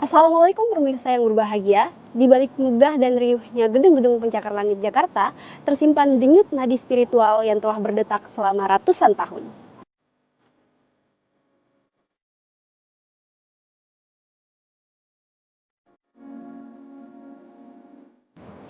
Assalamualaikum pemirsa yang berbahagia. Di balik megah dan riuhnya gedung-gedung pencakar langit Jakarta, tersimpan denyut nadi spiritual yang telah berdetak selama ratusan tahun.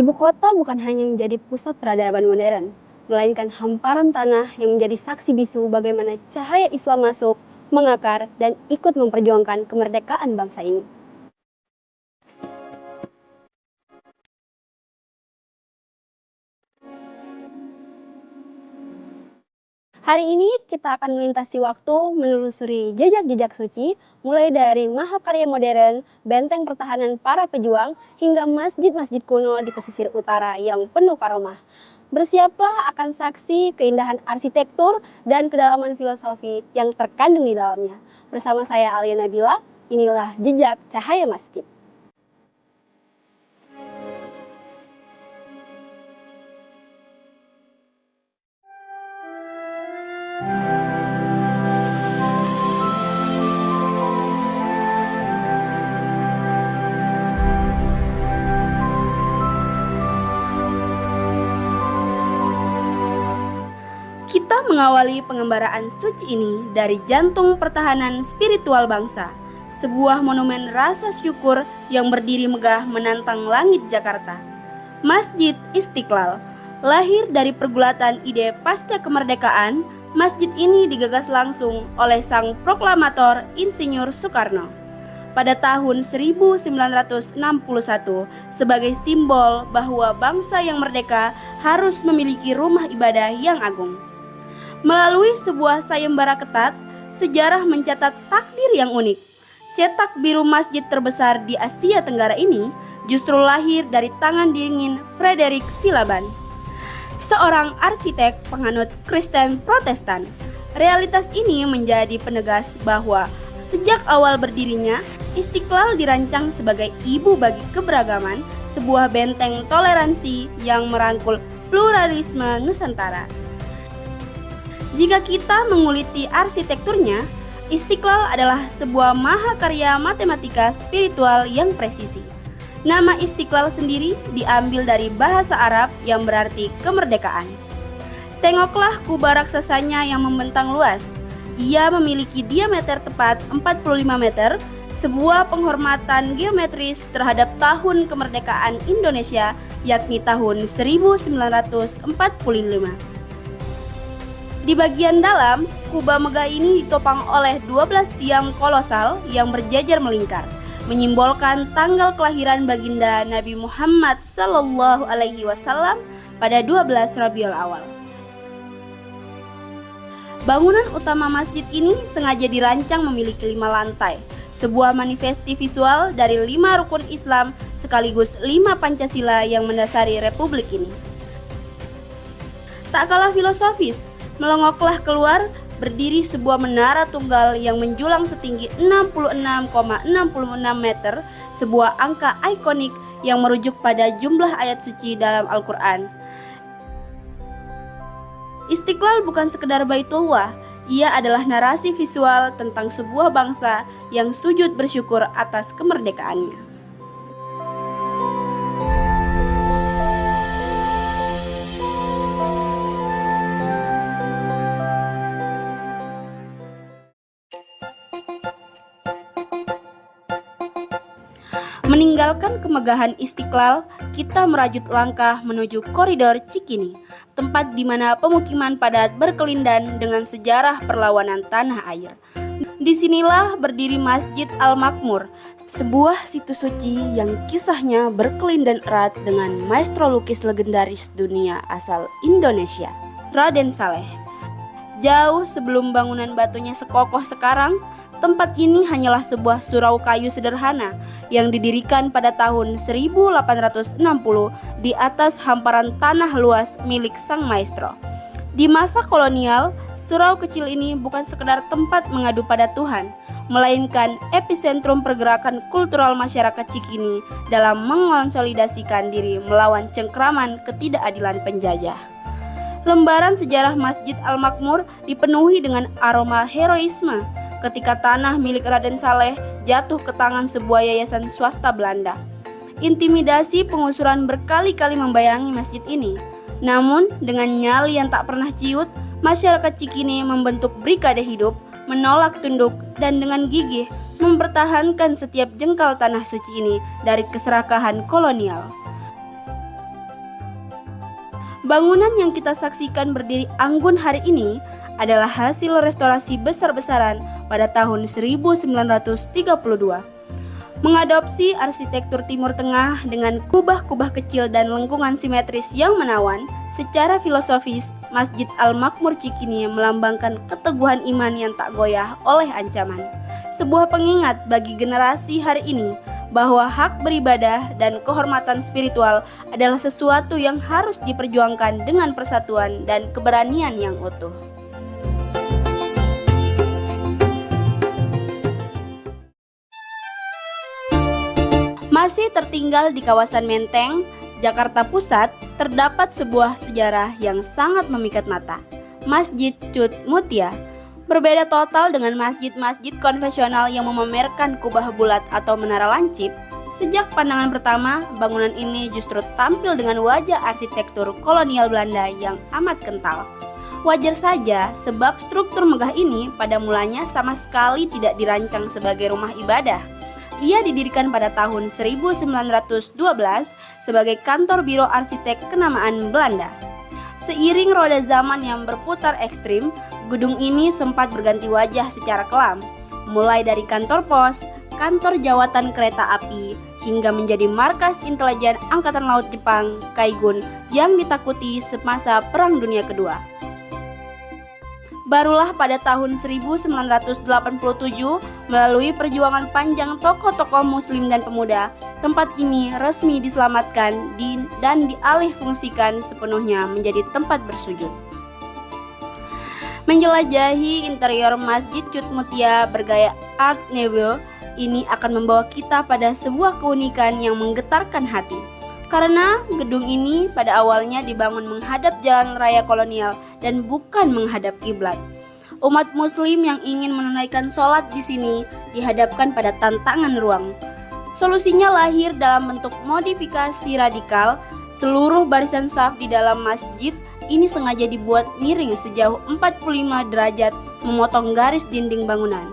Ibu kota bukan hanya menjadi pusat peradaban modern, melainkan hamparan tanah yang menjadi saksi bisu bagaimana cahaya Islam masuk, mengakar, dan ikut memperjuangkan kemerdekaan bangsa ini. Hari ini kita akan melintasi waktu menelusuri jejak-jejak suci, mulai dari mahakarya modern, benteng pertahanan para pejuang, hingga masjid-masjid kuno di pesisir utara yang penuh karomah. Bersiaplah akan saksi keindahan arsitektur dan kedalaman filosofi yang terkandung di dalamnya. Bersama saya Alia Nabila, inilah Jejak Cahaya Masjid. Kita mengawali pengembaraan suci ini dari jantung pertahanan spiritual bangsa, sebuah monumen rasa syukur yang berdiri megah menantang langit Jakarta. Masjid Istiqlal, lahir dari pergulatan ide pasca kemerdekaan, masjid ini digagas langsung oleh sang proklamator Insinyur Soekarno pada tahun 1961 sebagai simbol bahwa bangsa yang merdeka harus memiliki rumah ibadah yang agung. Melalui sebuah sayembara ketat, sejarah mencatat takdir yang unik. Cetak biru masjid terbesar di Asia Tenggara ini justru lahir dari tangan dingin Frederick Silaban, seorang arsitek penganut Kristen Protestan. Realitas ini menjadi penegas bahwa sejak awal berdirinya, Istiqlal dirancang sebagai ibu bagi keberagaman, sebuah benteng toleransi yang merangkul pluralisme Nusantara. Jika kita menguliti arsitekturnya, Istiqlal adalah sebuah mahakarya matematika spiritual yang presisi. Nama Istiqlal sendiri diambil dari bahasa Arab yang berarti kemerdekaan. Tengoklah kubah raksasanya yang membentang luas. Ia memiliki diameter tepat 45 meter, sebuah penghormatan geometris terhadap tahun kemerdekaan Indonesia, yakni tahun 1945. Di bagian dalam, kubah megah ini ditopang oleh 12 tiang kolosal yang berjajar melingkar, menyimbolkan tanggal kelahiran baginda Nabi Muhammad SAW pada 12 Rabiul Awal. Bangunan utama masjid ini sengaja dirancang memiliki 5 lantai, sebuah manifesti visual dari 5 rukun Islam sekaligus 5 Pancasila yang mendasari republik ini. Tak kalah filosofis, melongoklah keluar berdiri sebuah menara tunggal yang menjulang setinggi 66,66 meter, sebuah angka ikonik yang merujuk pada jumlah ayat suci dalam Al-Quran. Istiqlal bukan sekedar Baitullah, ia adalah narasi visual tentang sebuah bangsa yang sujud bersyukur atas kemerdekaannya. Meninggalkan kemegahan Istiqlal, kita merajut langkah menuju koridor Cikini, tempat di mana pemukiman padat berkelindan dengan sejarah perlawanan tanah air. Disinilah berdiri Masjid Al-Makmur, sebuah situs suci yang kisahnya berkelindan erat dengan maestro lukis legendaris dunia asal Indonesia, Raden Saleh. Jauh sebelum bangunan batunya sekokoh sekarang, tempat ini hanyalah sebuah surau kayu sederhana yang didirikan pada tahun 1860 di atas hamparan tanah luas milik sang maestro. Di masa kolonial, surau kecil ini bukan sekedar tempat mengadu pada Tuhan, melainkan epicentrum pergerakan kultural masyarakat Cikini dalam mengonsolidasikan diri melawan cengkraman ketidakadilan penjajah. Lembaran sejarah Masjid Al-Makmur dipenuhi dengan aroma heroisme, ketika tanah milik Raden Saleh jatuh ke tangan sebuah yayasan swasta Belanda. Intimidasi pengusuran berkali-kali membayangi masjid ini. Namun, dengan nyali yang tak pernah ciut, masyarakat Cikini membentuk brigade hidup, menolak tunduk, dan dengan gigih mempertahankan setiap jengkal tanah suci ini dari keserakahan kolonial. Bangunan yang kita saksikan berdiri anggun hari ini adalah hasil restorasi besar-besaran pada tahun 1932. Mengadopsi arsitektur Timur Tengah dengan kubah-kubah kecil dan lengkungan simetris yang menawan, secara filosofis, Masjid Al-Makmur Cikini melambangkan keteguhan iman yang tak goyah oleh ancaman. Sebuah pengingat bagi generasi hari ini bahwa hak beribadah dan kehormatan spiritual adalah sesuatu yang harus diperjuangkan dengan persatuan dan keberanian yang utuh. Masih tertinggal di kawasan Menteng, Jakarta Pusat, terdapat sebuah sejarah yang sangat memikat mata, Masjid Cut Mutia. Berbeda total dengan masjid-masjid konvensional yang memamerkan kubah bulat atau menara lancip. Sejak pandangan pertama, bangunan ini justru tampil dengan wajah arsitektur kolonial Belanda yang amat kental. Wajar saja sebab struktur megah ini pada mulanya sama sekali tidak dirancang sebagai rumah ibadah. Ia didirikan pada tahun 1912 sebagai kantor biro arsitek kenamaan Belanda. Seiring roda zaman yang berputar ekstrim, gedung ini sempat berganti wajah secara kelam, mulai dari kantor pos, kantor jawatan kereta api, hingga menjadi markas intelijen Angkatan Laut Jepang, Kaigun, yang ditakuti semasa Perang Dunia Kedua. Barulah pada tahun 1987, melalui perjuangan panjang tokoh-tokoh muslim dan pemuda, tempat ini resmi diselamatkan dan dialihfungsikan sepenuhnya menjadi tempat bersujud. Menjelajahi interior Masjid Cut Mutia bergaya Art Nouveau ini akan membawa kita pada sebuah keunikan yang menggetarkan hati. Karena gedung ini pada awalnya dibangun menghadap jalan raya kolonial dan bukan menghadap kiblat. Umat muslim yang ingin menunaikan sholat di sini dihadapkan pada tantangan ruang. Solusinya lahir dalam bentuk modifikasi radikal. Seluruh barisan saf di dalam masjid ini sengaja dibuat miring sejauh 45 derajat memotong garis dinding bangunan.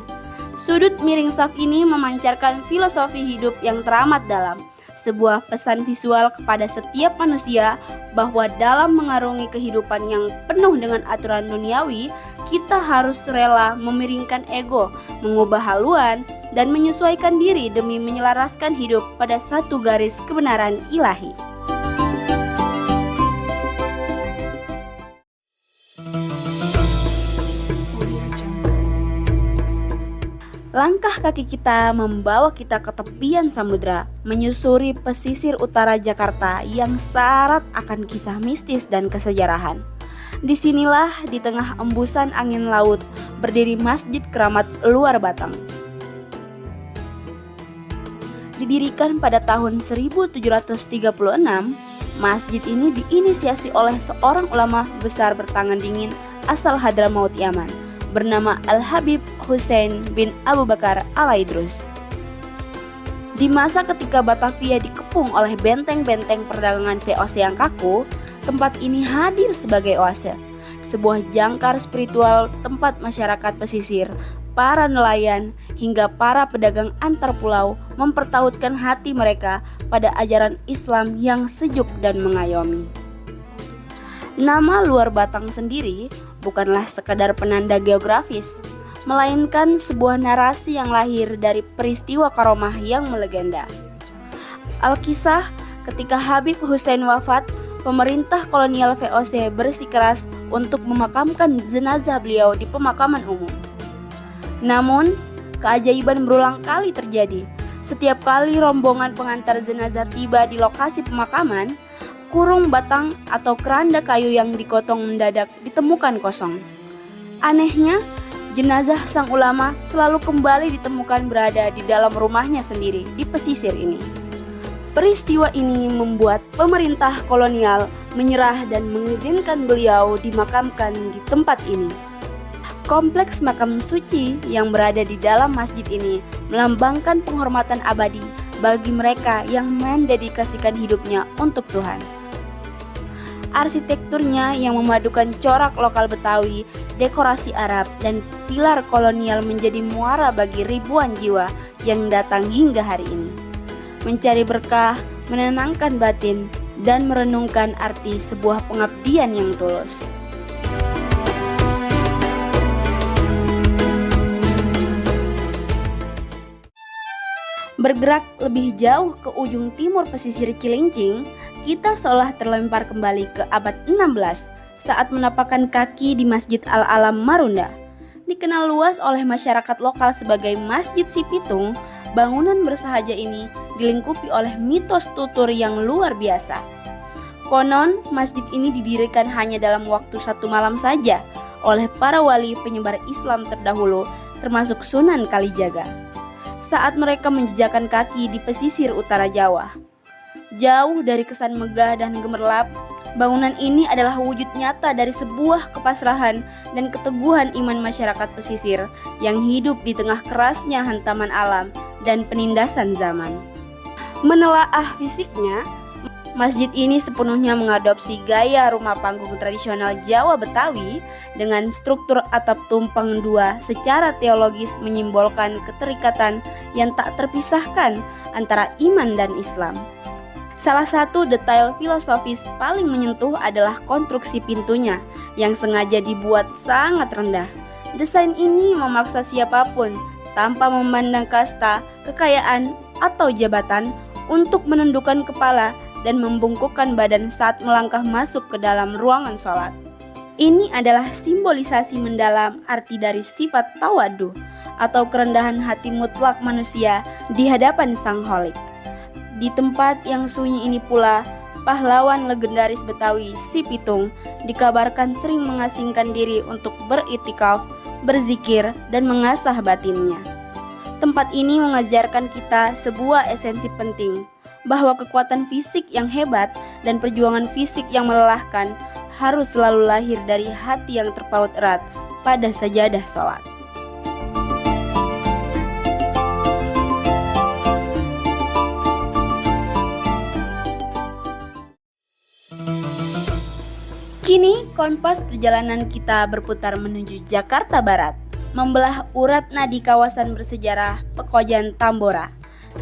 Sudut miring saf ini memancarkan filosofi hidup yang teramat dalam. Sebuah pesan visual kepada setiap manusia bahwa dalam mengarungi kehidupan yang penuh dengan aturan duniawi, kita harus rela memiringkan ego, mengubah haluan, dan menyesuaikan diri demi menyelaraskan hidup pada satu garis kebenaran ilahi. Langkah kaki kita membawa kita ke tepian samudra, menyusuri pesisir utara Jakarta yang syarat akan kisah mistis dan kesejarahan. Disinilah di tengah embusan angin laut berdiri Masjid Keramat Luar Batang. Didirikan pada tahun 1736, masjid ini diinisiasi oleh seorang ulama besar bertangan dingin asal Hadramaut Yaman, bernama Al-Habib Hussein bin Abu Bakar Al-Aidrus. Di masa ketika Batavia dikepung oleh benteng-benteng perdagangan VOC yang kaku, tempat ini hadir sebagai oase, sebuah jangkar spiritual tempat masyarakat pesisir, para nelayan, hingga para pedagang antar pulau mempertautkan hati mereka pada ajaran Islam yang sejuk dan mengayomi. Nama Luar Batang sendiri bukanlah sekadar penanda geografis, melainkan sebuah narasi yang lahir dari peristiwa karomah yang melegenda. Alkisah, ketika Habib Hussein wafat, pemerintah kolonial VOC bersikeras untuk memakamkan jenazah beliau di pemakaman umum. Namun, keajaiban berulang kali terjadi. Setiap kali rombongan pengantar jenazah tiba di lokasi pemakaman, kurung batang atau keranda kayu yang digotong mendadak ditemukan kosong. Anehnya, jenazah sang ulama selalu kembali ditemukan berada di dalam rumahnya sendiri di pesisir ini. Peristiwa ini membuat pemerintah kolonial menyerah dan mengizinkan beliau dimakamkan di tempat ini. Kompleks makam suci yang berada di dalam masjid ini melambangkan penghormatan abadi bagi mereka yang mendedikasikan hidupnya untuk Tuhan. Arsitekturnya yang memadukan corak lokal Betawi, dekorasi Arab, dan pilar kolonial menjadi muara bagi ribuan jiwa yang datang hingga hari ini. Mencari berkah, menenangkan batin, dan merenungkan arti sebuah pengabdian yang tulus. Bergerak lebih jauh ke ujung timur pesisir Cilincing, kita seolah terlempar kembali ke abad 16 saat menapakkan kaki di Masjid Al-Alam Marunda. Dikenal luas oleh masyarakat lokal sebagai Masjid Si Pitung, bangunan bersahaja ini dilingkupi oleh mitos tutur yang luar biasa. Konon, masjid ini didirikan hanya dalam waktu 1 malam saja oleh para wali penyebar Islam terdahulu, termasuk Sunan Kalijaga, saat mereka menjejakkan kaki di pesisir utara Jawa. Jauh dari kesan megah dan gemerlap, bangunan ini adalah wujud nyata dari sebuah kepasrahan dan keteguhan iman masyarakat pesisir yang hidup di tengah kerasnya hantaman alam dan penindasan zaman. Menelaah fisiknya, masjid ini sepenuhnya mengadopsi gaya rumah panggung tradisional Jawa Betawi dengan struktur atap tumpang dua secara teologis menyimbolkan keterikatan yang tak terpisahkan antara iman dan Islam. Salah satu detail filosofis paling menyentuh adalah konstruksi pintunya yang sengaja dibuat sangat rendah. Desain ini memaksa siapapun tanpa memandang kasta, kekayaan, atau jabatan untuk menundukkan kepala dan membungkukkan badan saat melangkah masuk ke dalam ruangan sholat. Ini adalah simbolisasi mendalam arti dari sifat tawadu atau kerendahan hati mutlak manusia di hadapan Sang Kholik. Di tempat yang sunyi ini pula, pahlawan legendaris Betawi Si Pitung dikabarkan sering mengasingkan diri untuk beriktikaf, berzikir, dan mengasah batinnya. Tempat ini mengajarkan kita sebuah esensi penting, bahwa kekuatan fisik yang hebat dan perjuangan fisik yang melelahkan harus selalu lahir dari hati yang terpaut erat pada sajadah sholat. Kini kompas perjalanan kita berputar menuju Jakarta Barat, membelah urat nadi kawasan bersejarah Pekojan Tambora.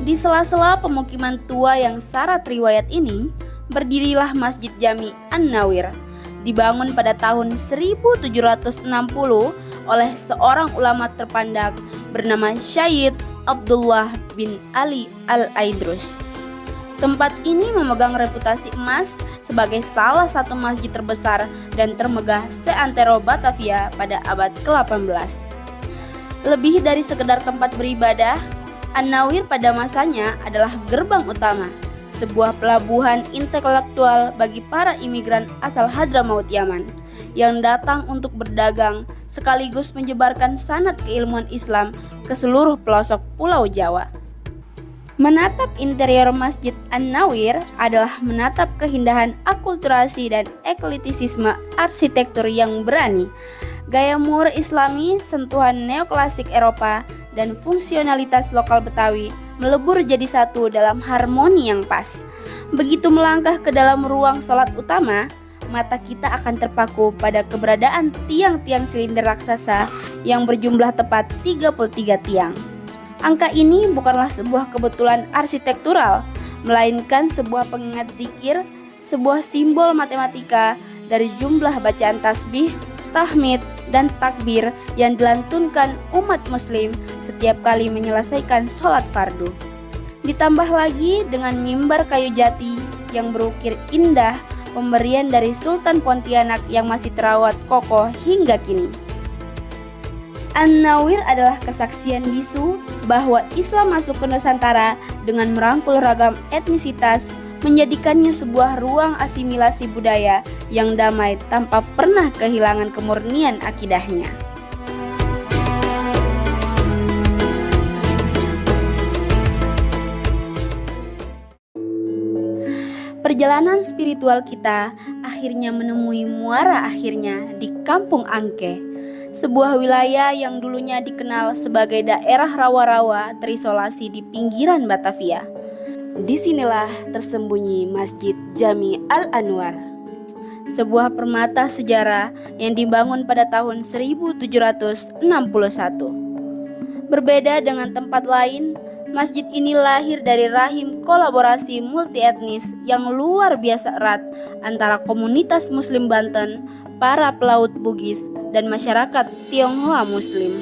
Di sela-sela pemukiman tua yang syarat riwayat ini, berdirilah Masjid Jami An-Nawir, dibangun pada tahun 1760 oleh seorang ulama terpandang bernama Syed Abdullah bin Ali Al-Aidrus. Tempat ini memegang reputasi emas sebagai salah satu masjid terbesar dan termegah seantero Batavia pada abad ke-18. Lebih dari sekedar tempat beribadah, An-Nawir pada masanya adalah gerbang utama, sebuah pelabuhan intelektual bagi para imigran asal Hadramaut Yaman yang datang untuk berdagang sekaligus menyebarkan sanad keilmuan Islam ke seluruh pelosok Pulau Jawa. Menatap interior Masjid An-Nawir adalah menatap keindahan akulturasi dan ekletisisme arsitektur yang berani, gaya mur Islami, sentuhan neoklasik Eropa, dan fungsionalitas lokal Betawi melebur jadi satu dalam harmoni yang pas. Begitu melangkah ke dalam ruang sholat utama, mata kita akan terpaku pada keberadaan tiang-tiang silinder raksasa yang berjumlah tepat 33 tiang. Angka ini bukanlah sebuah kebetulan arsitektural, melainkan sebuah pengingat zikir, sebuah simbol matematika dari jumlah bacaan tasbih, tahmid, dan takbir yang dilantunkan umat muslim setiap kali menyelesaikan sholat fardu. Ditambah lagi dengan mimbar kayu jati yang berukir indah, pemberian dari Sultan Pontianak yang masih terawat kokoh hingga kini. An-Nawir adalah kesaksian bisu bahwa Islam masuk ke Nusantara dengan merangkul ragam etnisitas, menjadikannya sebuah ruang asimilasi budaya yang damai tanpa pernah kehilangan kemurnian akidahnya. Perjalanan spiritual kita akhirnya menemui muara akhirnya di Kampung Angke. sebuah wilayah yang dulunya dikenal sebagai daerah rawa-rawa terisolasi di pinggiran Batavia. Disinilah tersembunyi Masjid Jami Al-Anwar, sebuah permata sejarah yang dibangun pada tahun 1761. Berbeda dengan tempat lain, masjid ini lahir dari rahim kolaborasi multietnis yang luar biasa erat antara komunitas Muslim Banten, para pelaut Bugis, dan masyarakat Tionghoa Muslim.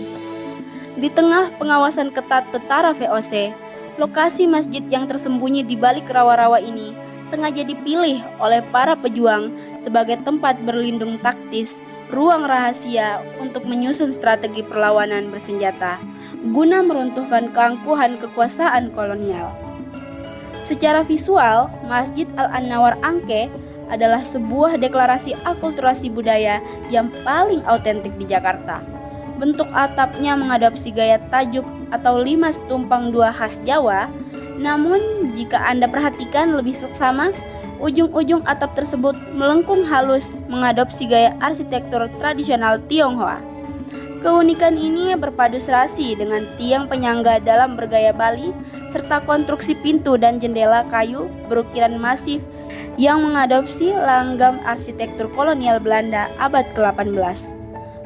Di tengah pengawasan ketat tentara VOC, lokasi masjid yang tersembunyi di balik rawa-rawa ini sengaja dipilih oleh para pejuang sebagai tempat berlindung taktis, ruang rahasia untuk menyusun strategi perlawanan bersenjata guna meruntuhkan keangkuhan kekuasaan kolonial. Secara visual, Masjid Al-Anwar Angke adalah sebuah deklarasi akulturasi budaya yang paling autentik di Jakarta. Bentuk atapnya mengadopsi gaya tajuk atau limas tumpang dua khas Jawa, namun jika Anda perhatikan lebih seksama, ujung-ujung atap tersebut melengkung halus mengadopsi gaya arsitektur tradisional Tionghoa. Keunikan ini berpadu serasi dengan tiang penyangga dalam bergaya Bali, serta konstruksi pintu dan jendela kayu berukiran masif yang mengadopsi langgam arsitektur kolonial Belanda abad ke-18.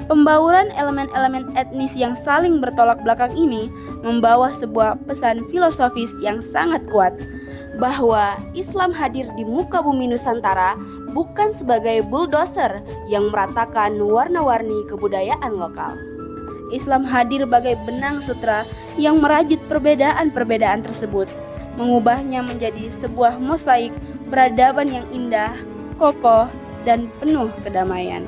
Pembauran elemen-elemen etnis yang saling bertolak belakang ini membawa sebuah pesan filosofis yang sangat kuat, bahwa Islam hadir di muka bumi Nusantara bukan sebagai bulldozer yang meratakan warna-warni kebudayaan lokal. Islam hadir bagai benang sutra yang merajut perbedaan-perbedaan tersebut, mengubahnya menjadi sebuah mosaik peradaban yang indah, kokoh, dan penuh kedamaian.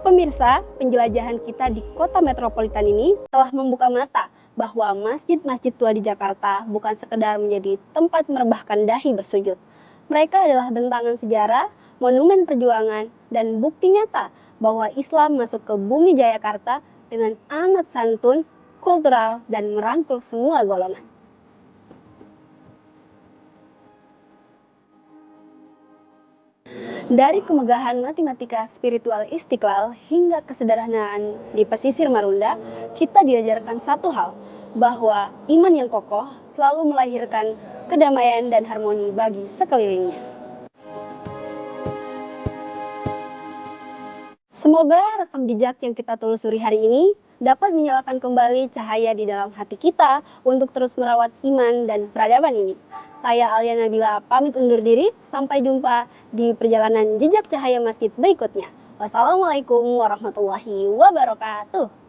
Pemirsa, penjelajahan kita di kota metropolitan ini telah membuka mata bahwa masjid-masjid tua di Jakarta bukan sekedar menjadi tempat merebahkan dahi bersujud. Mereka adalah bentangan sejarah, monumen perjuangan, dan bukti nyata bahwa Islam masuk ke bumi Jayakarta dengan amat santun, kultural, dan merangkul semua golongan. Dari kemegahan matematika spiritual Istiqlal hingga kesederhanaan di pesisir Marunda, kita diajarkan satu hal, bahwa iman yang kokoh selalu melahirkan kedamaian dan harmoni bagi sekelilingnya. Semoga rekam jejak yang kita telusuri hari ini dapat menyalakan kembali cahaya di dalam hati kita untuk terus merawat iman dan peradaban ini. Saya Alia Nabila pamit undur diri, sampai jumpa di perjalanan jejak cahaya masjid berikutnya. Wassalamualaikum warahmatullahi wabarakatuh.